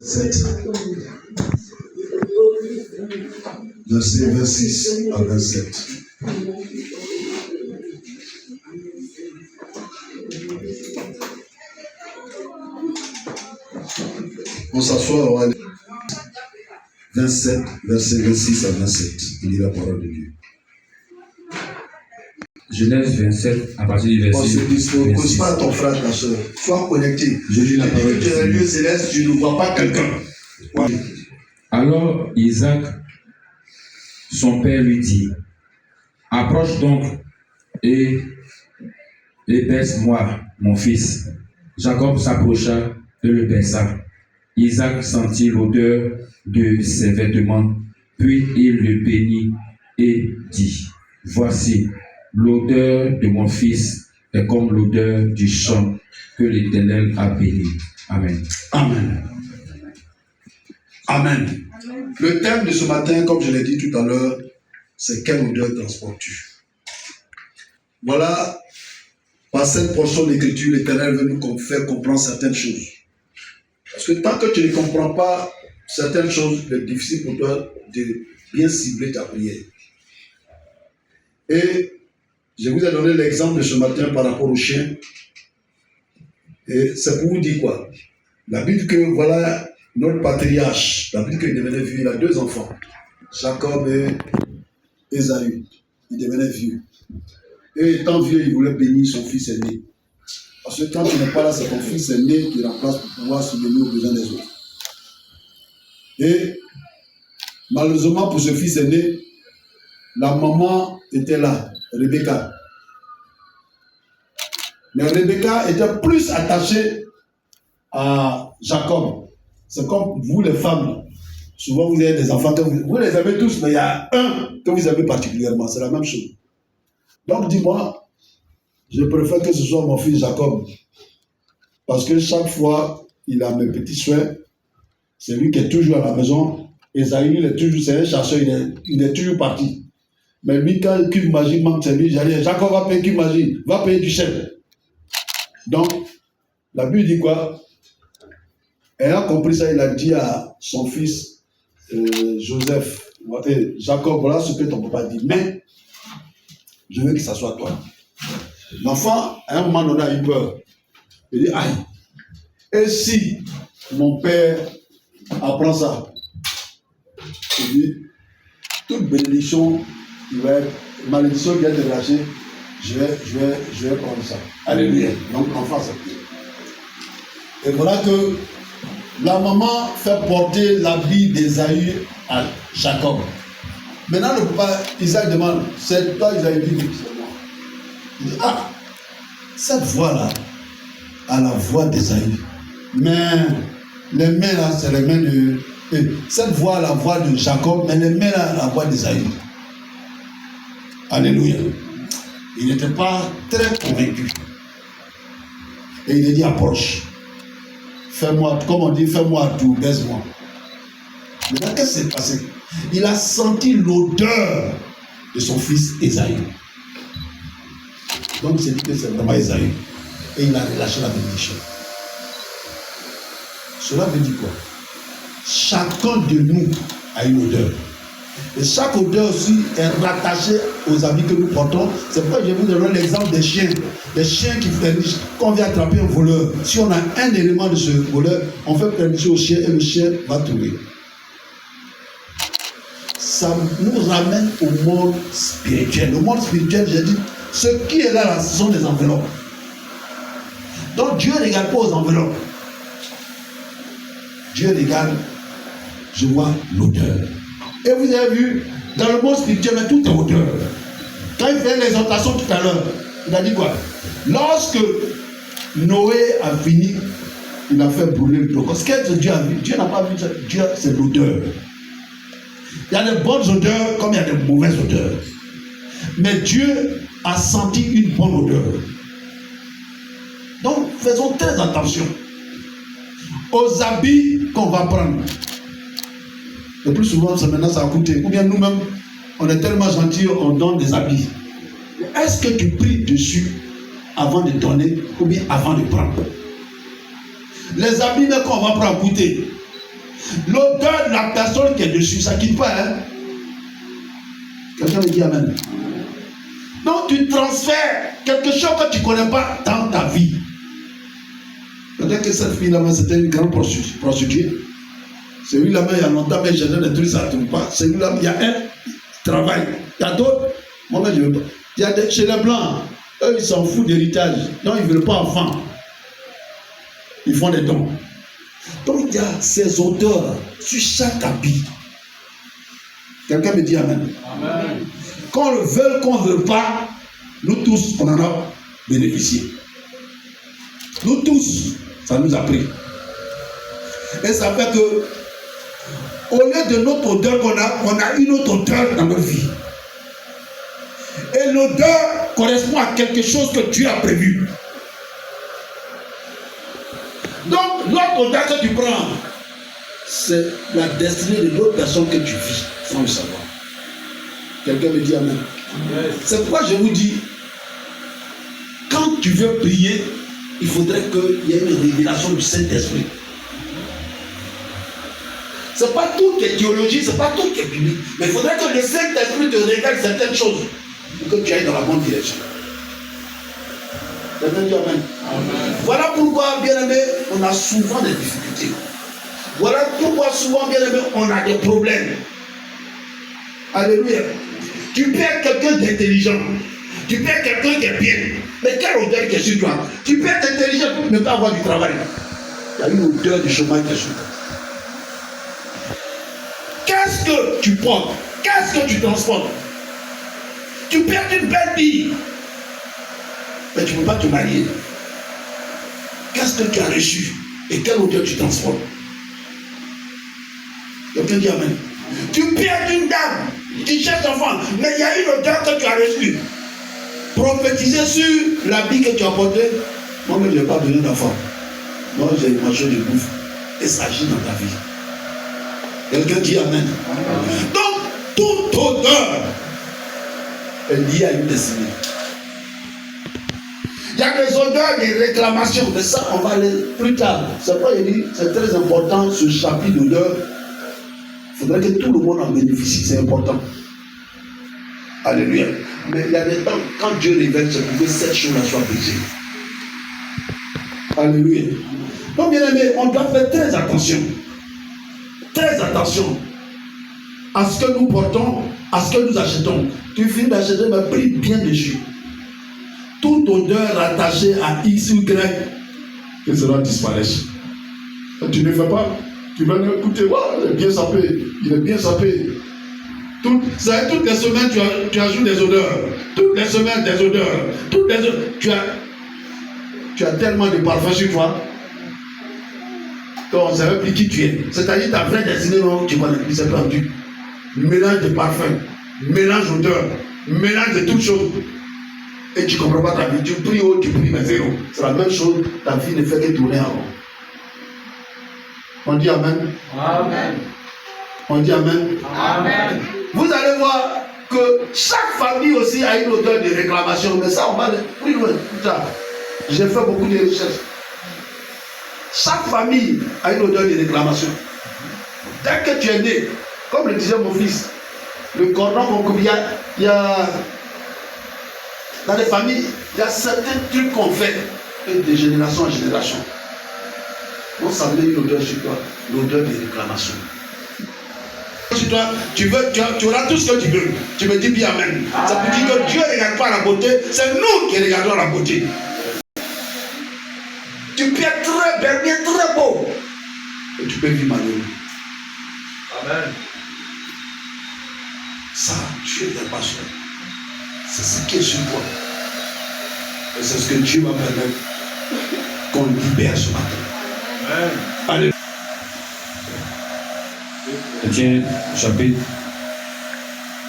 7. Verset 26 à 27. On s'assoit, on va aller. 27, verset 26 à 27. Il dit la parole de Dieu. Genèse 27, à partir du verset 26. On se dispose pas à ton frère, ta soeur. Sois connecté. Je lis la parole de Dieu. Tu es un lieu céleste, tu ne vois pas quelqu'un. Ouais. Alors Isaac, son père, lui dit, approche donc et baise-moi, mon fils. Jacob s'approcha et le baisa. Isaac sentit l'odeur de ses vêtements, puis il le bénit et dit, voici, l'odeur de mon fils est comme l'odeur du champ que l'Éternel a béni. Amen. Amen. Amen. Le thème de ce matin, comme je l'ai dit tout à l'heure, c'est quelle odeur transportes-tu? Voilà, par cette portion d'écriture, l'Éternel veut nous faire comprendre certaines choses. Parce que tant que tu ne comprends pas certaines choses, c'est difficile pour toi de bien cibler ta prière. Et je vous ai donné l'exemple de ce matin par rapport au chien. Et c'est pour vous dire quoi? La Bible que voilà notre patriarche, la Bible qu'il devenait vieux, il a 2 enfants, Jacob et Ésaü. Il devenait vieux. Et étant vieux, il voulait bénir son fils aîné. Parce que quand tu n'es pas là, c'est ton fils aîné qui remplace pour pouvoir subvenir aux besoins des autres. Et malheureusement pour ce fils aîné, la maman était là, Rebecca. Mais Rebecca était plus attachée à Jacob. C'est comme vous les femmes. Souvent vous avez des enfants que vous les aimez tous, mais il y a un que vous aimez particulièrement. C'est la même chose. Donc dis-moi, je préfère que ce soit mon fils Jacob. Parce que chaque fois, il a mes petits souhaits. C'est lui qui est toujours à la maison. Esaü, c'est un chasseur, il est toujours parti. Mais lui, quand Cube Magie manque, c'est lui, j'allais, Jacob va payer Cube Magie, va payer du chef. Donc, la Bible dit quoi? Elle a compris ça, il a dit à son fils Joseph, Jacob, voilà ce que ton papa dit, mais je veux que ça soit toi. L'enfant, à un moment donné, a eu peur. Il dit, aïe, et si mon père apprend ça? Il dit, toute bénédiction, malédiction vient de lâcher, je vais prendre ça. Alléluia. Donc l'enfant s'appuie. Et voilà que la maman fait porter l'habit d'Ésaü à Jacob. Maintenant le papa, Isaac demande, c'est toi Isaïe? Il dit, c'est moi. Il dit, ah, cette voix-là a la voix d'Ésaü. Mais les mains là, c'est les mains de... cette voix a la voix de Jacob, mais les mains là, la voix d'Ésaü. Alléluia. Il n'était pas très convaincu. Et il a dit, approche. Fais-moi, comme on dit, fais-moi tout, baise-moi. Maintenant, qu'est-ce qui s'est passé? Il a senti l'odeur de son fils Ésaü. Donc il s'est dit que c'est vraiment Ésaü. Et il a relâché la bénédiction. Cela veut dire quoi? Chacun de nous a une odeur. Et chaque odeur aussi est rattachée aux habits que nous portons. C'est pourquoi je vous donne l'exemple des chiens. Les chiens qui flénissent. Quand on vient attraper un voleur, si on a un élément de ce voleur, on fait flénisser au chien et le chien va trouver. Ça nous ramène au monde spirituel. Le monde spirituel, j'ai dit, ce qui est là, ce sont des enveloppes. Donc Dieu ne regarde pas aux enveloppes. Dieu regarde, je vois l'odeur. Et vous avez vu, dans le monde spirituel, tout est odeur. Quand il fait l'exhortation tout à l'heure, il a dit quoi? Lorsque Noé a fini, il a fait brûler le taureau. Ce que Dieu a vu, Dieu n'a pas vu ça. Dieu, c'est l'odeur. Il y a de bonnes odeurs comme il y a de mauvaises odeurs. Mais Dieu a senti une bonne odeur. Donc, faisons très attention aux habits qu'on va prendre. Le plus souvent, c'est maintenant ça a coûté. Ou bien nous-mêmes, on est tellement gentils, on donne des habits. Est-ce que tu pries dessus avant de donner ou bien avant de prendre? Les habits qu'on va prendre à goûter, L'odeur de la personne qui est dessus, ça ne quitte pas. Hein? Quelqu'un me dit amen. Donc tu transfères quelque chose que tu ne connais pas dans ta vie. Peut-être que cette fille là-bas, c'était une grande prostituée. Celui-là, il y a longtemps, mais j'ai des trucs, ça ne tourne pas. Celui-là, il y a un travail. Il y a d'autres. Moi, je ne veux pas. Il y a chez les Blancs, eux, ils s'en foutent d'héritage. Donc, ils ne veulent pas enfants. Ils font des dons. Donc, il y a ces odeurs sur chaque habit. Quelqu'un me dit amen. Amen. Qu'on le veuille, qu'on ne veut pas, nous tous, on en a bénéficié. Nous tous, ça nous a pris. Et ça fait que, au lieu de notre odeur qu'on a une autre odeur dans notre vie. Et l'odeur correspond à quelque chose que Dieu a prévu. Donc, l'autre odeur que tu prends, c'est la destinée de l'autre personne que tu vis, sans le savoir. Quelqu'un me dit amen. Yes. C'est pourquoi je vous dis, quand tu veux prier, il faudrait qu'il y ait une révélation du Saint-Esprit. Ce n'est pas tout qui est théologie, ce n'est pas tout qui est biblique. Mais il faudrait que le Saint-Esprit te révèle certaines choses pour que tu ailles dans la bonne direction. Quelqu'un dit amen. Amen. Voilà pourquoi, bien aimé, on a souvent des difficultés. Voilà pourquoi souvent, bien aimé, on a des problèmes. Alléluia. Tu perds quelqu'un d'intelligent. Tu perds quelqu'un qui est bien. Mais quelle odeur qui est sur toi? Tu perds d'intelligent pour ne pas avoir du travail. Il y a une odeur du chômage qui est sur toi. Qu'est-ce que tu portes? Qu'est-ce que tu transportes? Tu perds une belle fille. Mais tu ne peux pas te marier. Qu'est-ce que tu as reçu? Et quelle odeur tu transportes? Quelqu'un dit amen. Tu perds une dame. Tu cherches enfant. Mais il y a une odeur que tu as reçue. Prophétiser sur l'habit que tu as porté. Moi-même, je n'ai pas besoin d'enfant. Moi, j'ai mangé de bouffe. Et ça agit dans ta vie. Quelqu'un dit amen. Donc, toute odeur est liée à une destinée. Il y a des odeurs, des réclamations, mais ça, on va aller plus tard. C'est pourquoi il dit, c'est très important ce chapitre d'odeur. Il faudrait que tout le monde en bénéficie, c'est important. Alléluia. Mais il y a des temps, quand Dieu révèle, c'est pour que cette chose-là soit brisée. Alléluia. Donc, bien aimé, on doit faire très attention. Très attention à ce que nous portons, à ce que nous achetons. Tu finis d'acheter, mais prie bien dessus. Toute odeur rattachée à X ou Y, que cela disparaisse. Tu ne fais pas. Tu vas écouter, il est bien sapé. Il est bien sapé. Toutes les semaines, tu ajoutes des odeurs. Toutes les semaines, des odeurs. Toutes les odeurs. Tu as tellement de parfums sur toi. Donc, on ne savait plus qui tu es. C'est-à-dire ta vraie destinée, non, tu connais plus, c'est perdu. Mélange de parfums, mélange d'odeurs, mélange de toutes choses. Et tu ne comprends pas ta vie. Tu pries haut, tu pries mais zéro. C'est la même chose. Ta vie ne fait que tourner en rond. On dit amen. Amen. On dit amen. Amen. Vous allez voir que chaque famille aussi a une odeur de réclamation. Mais ça, on va aller plus loin, plus tard. J'ai fait beaucoup de recherches. Chaque famille a une odeur de réclamation. Dès que tu es né, comme le disait mon fils, le cordon concubien, il y a dans les familles, il y a certains trucs qu'on fait de génération en génération. On s'appelle une odeur sur toi, l'odeur de réclamation. Sur toi, tu auras tout ce que tu veux. Tu me dis bien amen. Ça veut dire que Dieu ne regarde pas la beauté, c'est nous qui regardons la beauté. Tu peux être très bien, très beau. Et tu peux vivre malheureux. Amen. Ça, Dieu n'est pas seul. C'est ce qui est sur toi. Et c'est ce que Dieu va permettre qu'on libère ce matin. Amen. Allez. Etienne, chapitre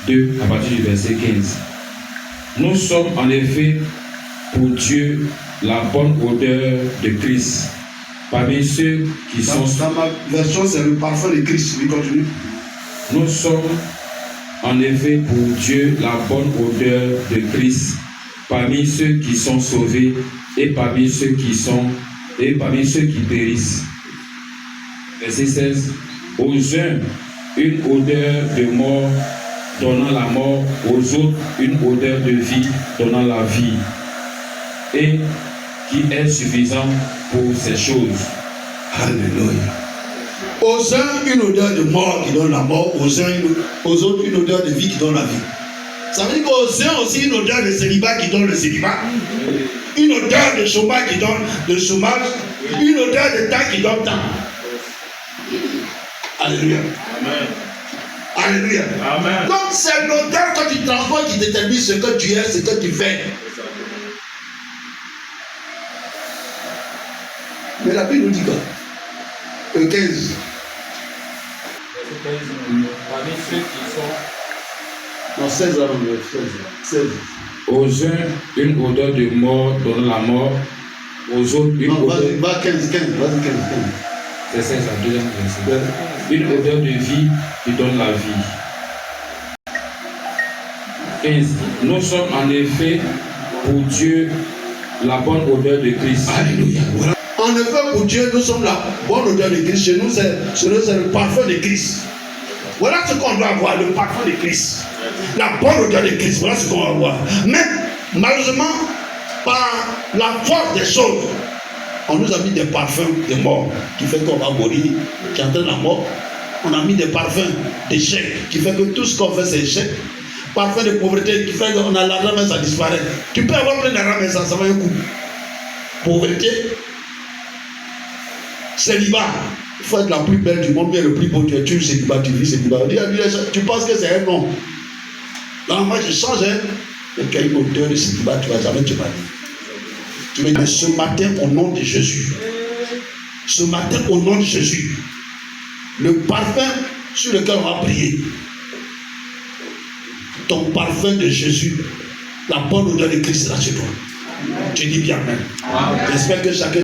2, à partir du verset 15. Nous sommes en effet pour Dieu la bonne odeur de Christ. Parmi ceux qui sont... Dans ma version, c'est le parfum de Christ. Oui, continue. Nous sommes en effet pour Dieu la bonne odeur de Christ parmi ceux qui sont sauvés et parmi ceux qui périssent. Verset 16. Aux uns, une odeur de mort donnant la mort, aux autres, une odeur de vie donnant la vie, et qui est suffisant pour ces choses. Alléluia. Aux uns, une odeur de mort qui donne la mort, aux autres, une odeur de vie qui donne la vie. Ça veut dire qu'aux uns aussi, une odeur de célibat qui donne le célibat, une odeur de chômage qui donne le chômage, une odeur de temps qui donne temps. Alléluia. Amen. Alléluia. Amen. Donc c'est l'odeur que tu transportes qui détermine ce que tu es, ce que tu fais. Mais la Bible nous dit quoi? 15. Parmi ceux qui sont Non, 16 ans, 16. Aux uns, une odeur de mort donnant la mort, aux autres, une Non, odeur... vas-y, va 15, vas-y 15. C'est 16 à 2 verset. Une odeur de vie qui donne la vie. 15. Nous sommes en effet pour Dieu la bonne odeur de Christ. Alléluia. Voilà. En effet, pour Dieu, nous sommes la bonne odeur de Christ. Chez nous, c'est le parfum de Christ. Voilà ce qu'on doit avoir, le parfum de Christ. La bonne odeur de Christ, voilà ce qu'on va avoir. Mais, malheureusement, par la force des choses, on nous a mis des parfums de mort qui fait qu'on va mourir, qui entraîne la mort. On a mis des parfums d'échec qui fait que tout ce qu'on fait, c'est échec. Parfum de pauvreté qui fait qu'on a l'argent, mais ça disparaît. Tu peux avoir plein d'argent, mais ça va un coup. Pauvreté. Célibat. Il faut être la plus belle du monde, mais le plus beau, tu es célibat, tu vis célibat. Tu penses que c'est un nom. Non, moi je change, hein. Et qu'il y a une odeur de célibat, tu ne vas jamais te battre. Tu veux dire, ce matin, au nom de Jésus, ce matin, au nom de Jésus, le parfum sur lequel on va prier, ton parfum de Jésus, la bonne odeur de Christ là sur toi. Tu dis bien, Amen. J'espère que chacun